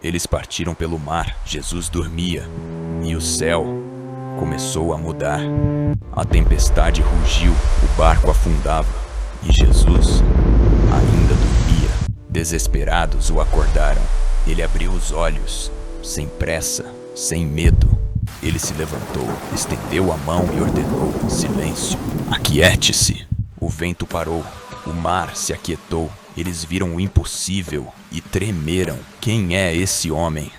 Eles partiram pelo mar, Jesus dormia, e o céu começou a mudar. A tempestade rugiu, o barco afundava, e Jesus ainda dormia. Desesperados o acordaram. Ele abriu os olhos, sem pressa, sem medo. Ele se levantou, estendeu a mão e ordenou: silêncio, aquiete-se. O vento parou, o mar se aquietou. Eles viram o impossível e tremeram. Quem é esse homem?